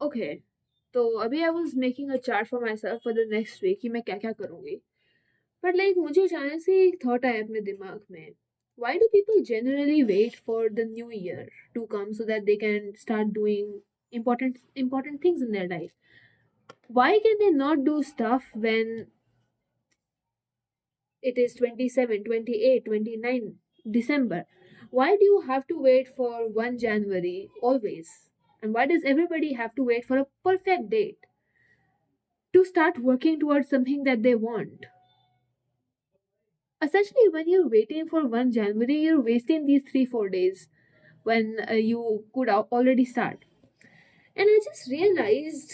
Okay, तो अभी I was making a chart for myself for the next week कि मैं क्या-क्या करूँगी। बट लाइक मुझे अचानक से एक थॉट आया अपने दिमाग में, why do people generally wait for the new year to come so that they can start doing important things in their life? Why can they not do stuff when it is 27, 28, 29 December? Why do you have to wait for 1 January always? And why does everybody have to wait for a perfect date to start working towards something that they want? Essentially, when you're waiting for 1 January, you're wasting these 3 4 days when you could already start. And I just realized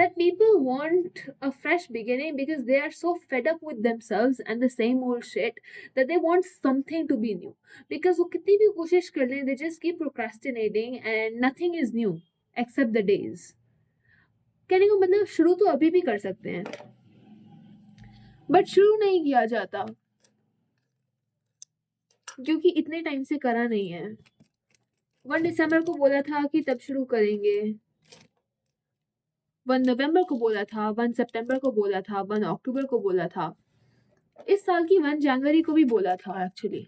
that people want a fresh beginning because they are so fed up with themselves and the same old shit that they want something to be new. Because वो कितनी भी कोशिश कर लें, they just keep procrastinating and nothing is new except the days. कहने का मतलब शुरू तो अभी भी कर सकते हैं, बट शुरू नहीं किया जाता क्योंकि इतने टाइम से करा नहीं है। 1 दिसंबर को बोला था कि तब शुरू करेंगे, 1 नवंबर को बोला था, 1 सितंबर को बोला था, 1 अक्टूबर को बोला था, इस साल की 1 जनवरी को भी बोला था एक्चुअली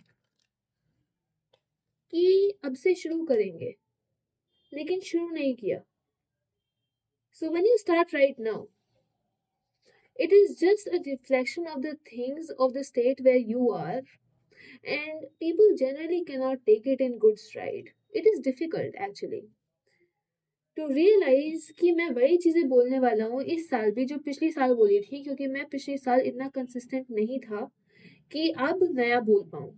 कि अब से शुरू करेंगे, लेकिन शुरू नहीं किया। So when you start right now, it is just a reflection of the things of the state where you are, and people generally cannot take it in good stride. It is difficult actually to realize कि मैं वही चीज़ें बोलने वाला हूँ इस साल भी जो पिछली साल बोली थी, क्योंकि मैं पिछले साल इतना कंसिस्टेंट नहीं था कि अब नया बोल पाऊँ।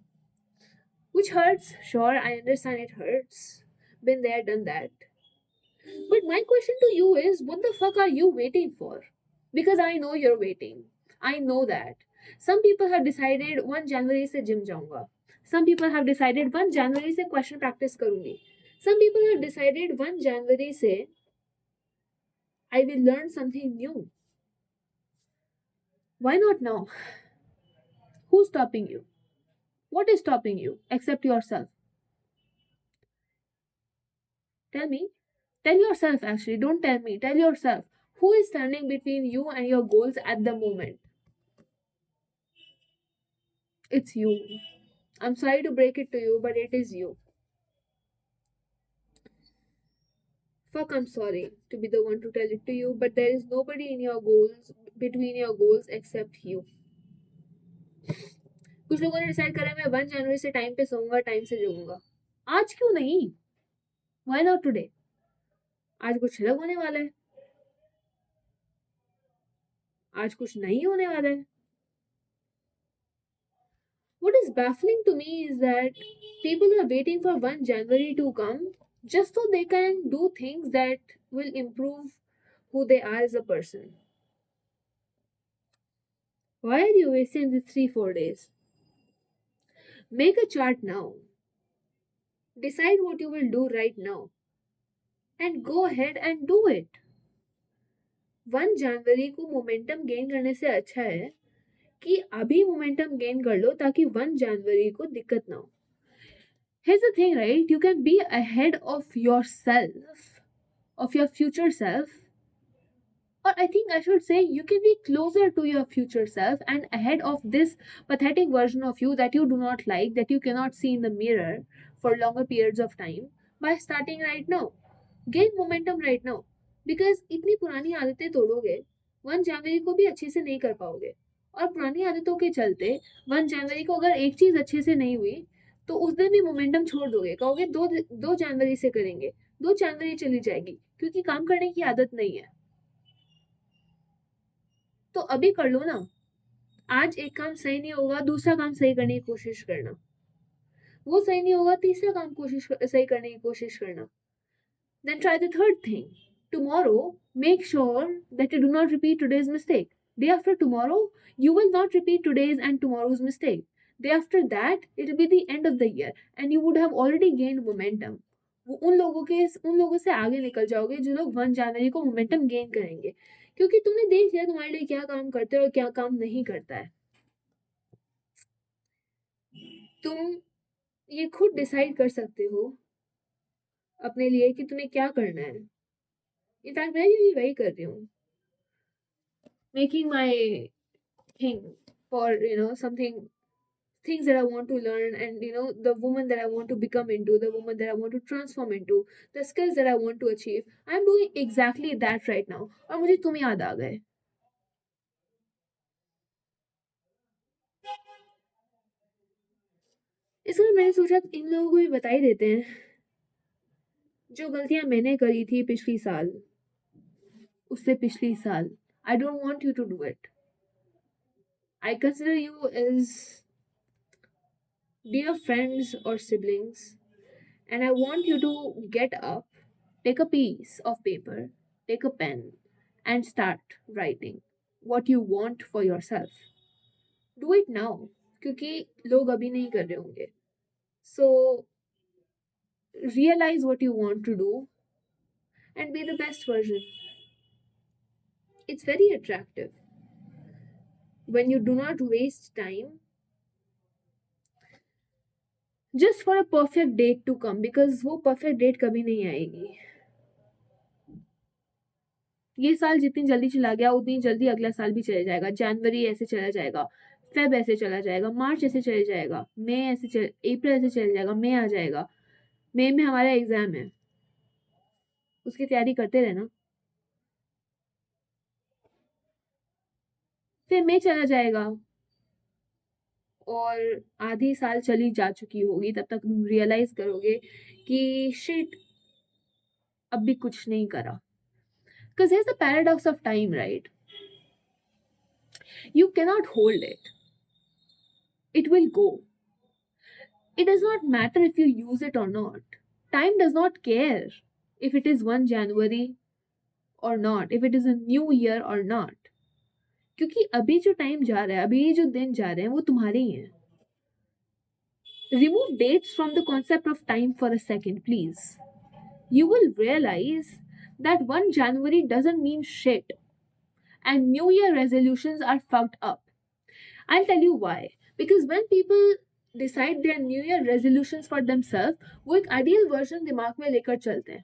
Which hurts, sure, I understand it hurts. Been there, done that. But my question to you is, what the fuck are you waiting for? Because I know you're waiting. I know that. Some people have decided 1 January से gym जाऊंगा. Some people have decided 1 January से question practice करूंगी. Some people have decided 1 January से I will learn something new. Why not now? Who's stopping you? What is stopping you except yourself? Tell me. Tell yourself, actually. Don't tell me. Tell yourself. Who is standing between you and your goals at the moment? It's you. I'm sorry to break it to you, but it is you. Fuck, I'm sorry to be the one to tell it to you, but there is nobody in your goals, between your goals, except you. कुछ लोगों ने decide करा मैं 1 जनवरी से time पे सोऊंगा, time से जगूंगा। आज क्यों नहीं? Why not today? आज कुछ अलग होने वाला है, आज कुछ नहीं होने वाला है। What is baffling to me is that people are waiting for 1 January to come just so they can do things that will improve who they are as a person. Why are you wasting these 3 4 days? Make a chart now. Decide what you will do right now. And go ahead and do it. 1 जनवरी को momentum gain करने से अच्छा है कि अभी momentum gain कर लो ताकि 1 जनवरी को दिक्कत ना हो। Here's the thing, right? You can be ahead of yourself, of your future self, or I think I should say you can be closer to your future self and ahead of this pathetic version of you that you do not like, that you cannot see in the mirror for longer periods of time by starting right now. Gain momentum right now. Because इतनी पुरानी आदतें तोड़ोगे 1 जनवरी को भी अच्छे से नहीं कर पाओगे, और पुरानी आदतों के चलते 1 जनवरी को अगर एक चीज अच्छे से नहीं हुई तो उस दिन भी मोमेंटम छोड़ दोगे, कहोगे 2 जनवरी से करेंगे, 2 जनवरी चली जाएगी क्योंकि काम करने की आदत नहीं है। तो अभी कर लो ना। आज एक काम सही नहीं होगा, दूसरा काम सही करने की कोशिश करना। वो सही नहीं होगा, तीसरा काम सही करने की कोशिश करना। Then try the third thing. Tomorrow, make sure that you do not repeat today's mistake. Day after tomorrow, you will not repeat today's and tomorrow's mistake. Day after that, it will be the end of the year and you would have already gained momentum. वो उन लोगों से आगे निकल जाओगे जो लोग 1 जनवरी को मोमेंटम गेन करेंगे, क्योंकि तुमने देख लिया तुम्हारे लिए क्या काम करता है और क्या काम नहीं करता है। तुम ये खुद डिसाइड कर सकते हो अपने लिए कि तुम्हें क्या करना है। इनफैक्ट मैं भी वही कर रही हूँ, making my thing for something, things that I want to learn, and the woman that I want to become into, the woman that I want to transform into, the skills that I want to achieve. I'm doing exactly that right now. और मुझे तुम याद आ गए। इसलिए मैंने सोचा इन लोगों को भी बता ही देते हैं, जो गलतियां मैंने करी थी पिछली साल, उससे पिछली साल। I don't want you to do it. I consider you as dear friends or siblings, and I want you to get up, take a piece of paper, take a pen, and start writing what you want for yourself. Do it now, क्योंकि लोग अभी नहीं कर रहे होंगे. So realize what you want to do and be the best version. It's very attractive when you do not waste time just for a perfect date to come, because वो perfect date कभी नहीं आएगी. ये साल जितनी जल्दी चला गया उतनी जल्दी अगला साल भी चला जाएगा। जनवरी ऐसे चला जाएगा, फेब ऐसे चला जाएगा, मार्च ऐसे चला जाएगा, अप्रैल ऐसे चला जाएगा, मई आ जाएगा। मई में हमारा एग्जाम है, उसकी तैयारी करते रहना। फिर मई चला जाएगा और आधी साल चली जा चुकी होगी, तब तक तुम रियलाइज करोगे कि शिट, अब भी कुछ नहीं करा। Because here's the paradox of time, right? You cannot hold it. It will go. It does not matter if you use it or not. Time does not care if it is 1 January or not, if it is a new year or not. क्योंकि अभी जो time जा रहा है, अभी जो दिन जा रहे हैं, वो तुम्हारे ही हैं. Remove dates from the concept of time for a second, please. You will realize that 1 January doesn't mean shit, and New Year resolutions are fucked up. I'll tell you why. Because when people decide their New Year resolutions for themselves, वो एक ideal version दिमाग में लेकर चलते हैं.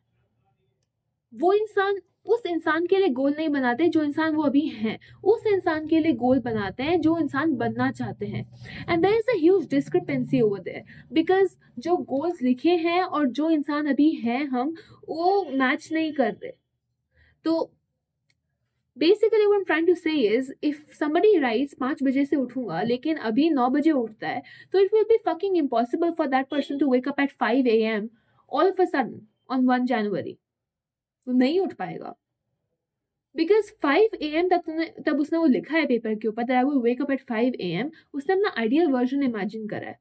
वो इंसान उस इंसान के लिए गोल नहीं बनाते जो इंसान वो अभी हैं, उस इंसान के लिए गोल बनाते हैं जो इंसान बनना चाहते हैं. And there is a huge discrepancy over there, because जो गोल्स लिखे हैं और जो इंसान अभी हैं हम, वो मैच नहीं कर रहे. तो basically what I am trying to say is, if somebody writes 5 बजे से उठूंगा लेकिन अभी 9 बजे उठता है, तो it will be fucking impossible for that person to wake up at 5 AM all of a sudden on 1 January. वो नहीं उठ पाएगा. बिकॉज 5 AM तब उसने वो लिखा है पेपर के ऊपर, that I will wake up at 5 AM, उसने अपना आइडियल वर्जन इमेजिन करा है.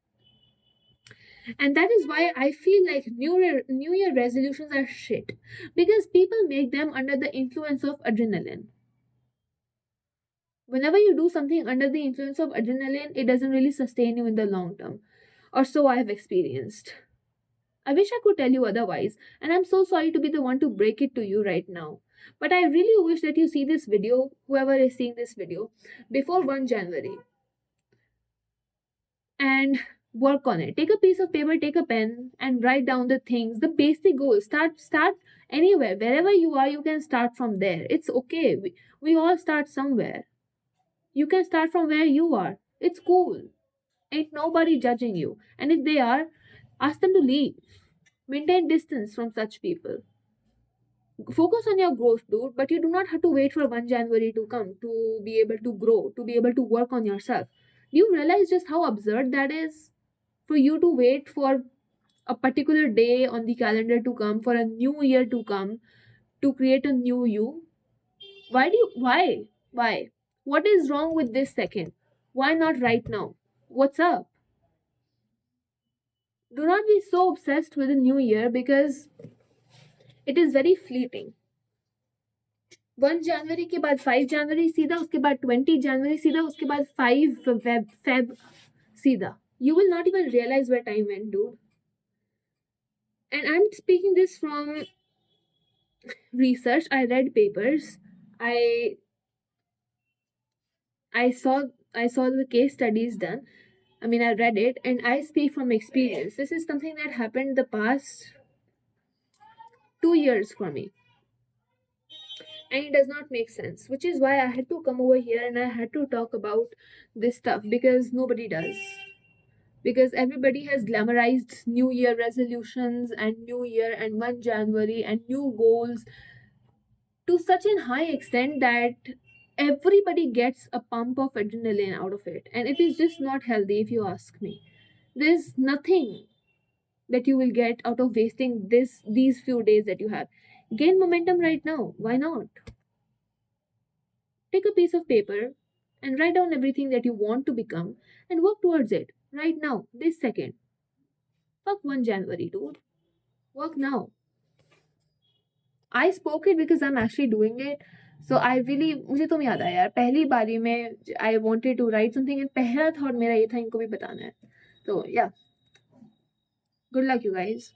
And that is why I feel like New Year resolutions are shit, because people make them under the influence of adrenaline. Whenever you do something under the influence of adrenaline, it doesn't really sustain you in the long term, or so I have experienced. I wish I could tell you otherwise, and I'm so sorry to be the one to break it to you right now. But I really wish that you see this video, whoever is seeing this video, before 1 January. And work on it. Take a piece of paper, take a pen, and write down the things, the basic goals. Start anywhere. Wherever you are, you can start from there. It's okay. We all start somewhere. You can start from where you are. It's cool. Ain't nobody judging you. And if they are, ask them to leave. Maintain distance from such people. Focus on your growth, dude, but you do not have to wait for 1 January to come to be able to grow, to be able to work on yourself. Do you realize just how absurd that is? For you to wait for a particular day on the calendar to come, for a new year to come, to create a new you? Why? What is wrong with this second? Why not right now? What's up? Do not be so obsessed with the new year, because it is very fleeting. 1 जनवरी के बाद 5 जनवरी सीधा, उसके बाद 20 जनवरी सीधा, उसके बाद 5 Feb सीधा. You will not even realize where time went, dude. And I'm speaking this from research. I read papers. I saw the case studies done. I mean, I read it, and I speak from experience. This is something that happened the past years for me, and it does not make sense, which is why I had to come over here and I had to talk about this stuff, because nobody does. Because everybody has glamorized new year resolutions and new year and 1 January and new goals to such a high extent that everybody gets a pump of adrenaline out of it, and it is just not healthy. If you ask me, there's nothing that you will get out of wasting these few days that you have. Gain momentum right now, why not? Take a piece of paper and write down everything that you want to become and work towards it right now, this second. Fuck 1 January, dude. Work now. I spoke it because I'm actually doing it. So I really, मुझे तो याद आया यार, पहली बारी में I wanted to write something and पहला thought मेरा ये था इनको भी बताना है. So yeah, good luck you guys.